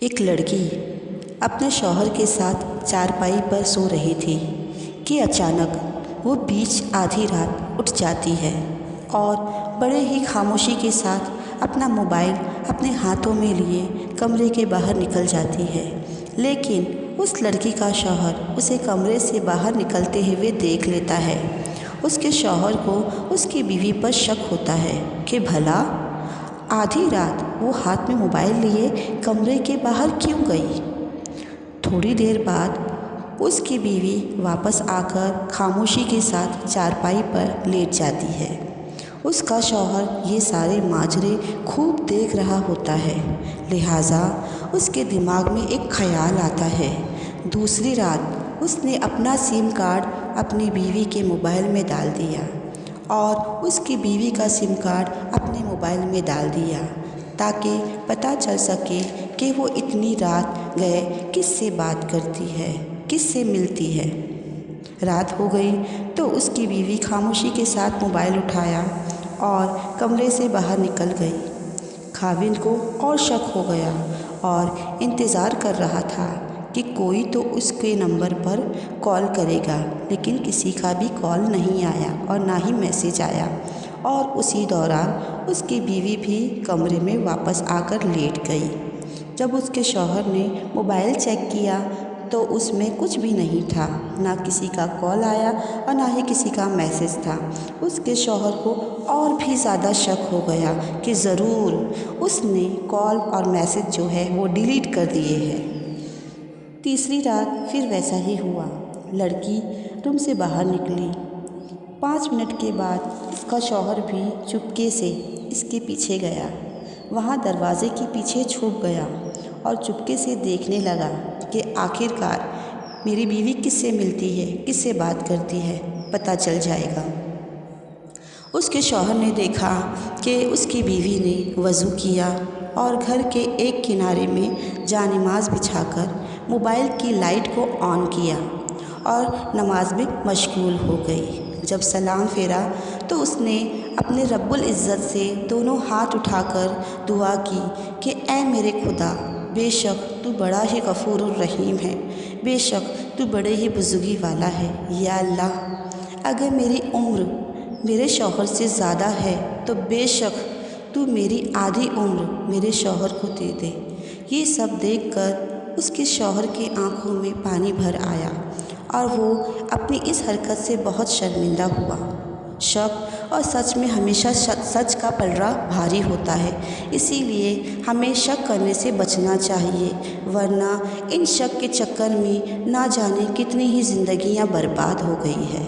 ایک لڑکی اپنے شوہر کے ساتھ چارپائی پر سو رہی تھی کہ اچانک وہ بیچ آدھی رات اٹھ جاتی ہے اور بڑے ہی خاموشی کے ساتھ اپنا موبائل اپنے ہاتھوں میں لیے کمرے کے باہر نکل جاتی ہے۔ لیکن اس لڑکی کا شوہر اسے کمرے سے باہر نکلتے ہوئے دیکھ لیتا ہے۔ اس کے شوہر کو اس کی بیوی پر شک ہوتا ہے کہ بھلا آدھی رات وہ ہاتھ میں موبائل لیے کمرے کے باہر کیوں گئی۔ تھوڑی دیر بعد اس کی بیوی واپس آ کر خاموشی کے ساتھ چارپائی پر لیٹ جاتی ہے۔ اس کا شوہر یہ سارے ماجرے خوب دیکھ رہا ہوتا ہے، لہٰذا اس کے دماغ میں ایک خیال آتا ہے۔ دوسری رات اس نے اپنا سم کارڈ اپنی بیوی کے موبائل میں ڈال دیا اور اس کی بیوی کا سم کارڈ اپنے موبائل میں ڈال دیا تاکہ پتہ چل سکے کہ وہ اتنی رات گئے کس سے بات کرتی ہے، کس سے ملتی ہے۔ رات ہو گئی تو اس کی بیوی خاموشی کے ساتھ موبائل اٹھایا اور کمرے سے باہر نکل گئی۔ خاوند کو اور شک ہو گیا اور انتظار کر رہا تھا کہ کوئی تو اس کے نمبر پر کال کرے گا، لیکن کسی کا بھی کال نہیں آیا اور نہ ہی میسج آیا، اور اسی دوران اس کی بیوی بھی کمرے میں واپس آ کر لیٹ گئی۔ جب اس کے شوہر نے موبائل چیک کیا تو اس میں کچھ بھی نہیں تھا، نہ کسی کا کال آیا اور نہ ہی کسی کا میسج تھا۔ اس کے شوہر کو اور بھی زیادہ شک ہو گیا کہ ضرور اس نے کال اور میسج جو ہے وہ ڈیلیٹ کر دیے ہیں۔ تیسری رات پھر ویسا ہی ہوا۔ لڑکی روم سے باہر نکلی۔ 5 منٹ کے بعد اس کا شوہر بھی چپکے سے اس کے پیچھے گیا، وہاں دروازے کے پیچھے چھپ گیا اور چپکے سے دیکھنے لگا کہ آخر کار میری بیوی کس سے ملتی ہے، کس سے بات کرتی ہے، پتہ چل جائے گا۔ اس کے شوہر نے دیکھا کہ اس کی بیوی نے وضو کیا اور گھر کے ایک کنارے میں جا نماز بچھا کر موبائل کی لائٹ کو آن کیا اور نماز میں مشغول ہو گئی۔ جب سلام پھیرا تو اس نے اپنے رب العزت سے دونوں ہاتھ اٹھا کر دعا کی کہ اے میرے خدا، بے شک تو بڑا ہی غفور الرحیم ہے، بے شک تو بڑے ہی بزرگی والا ہے۔ یا اللہ، اگر میری عمر میرے شوہر سے زیادہ ہے تو بے شک تو میری آدھی عمر میرے شوہر کو دے دے۔ یہ سب دیکھ کر اس کے شوہر کی آنکھوں میں پانی بھر آیا اور وہ اپنی اس حرکت سے بہت شرمندہ ہوا۔ شک اور سچ میں ہمیشہ سچ کا پلڑا بھاری ہوتا ہے، اسی لیے ہمیں شک کرنے سے بچنا چاہیے، ورنہ ان شک کے چکر میں نہ جانے کتنی ہی زندگیاں برباد ہو گئی ہے۔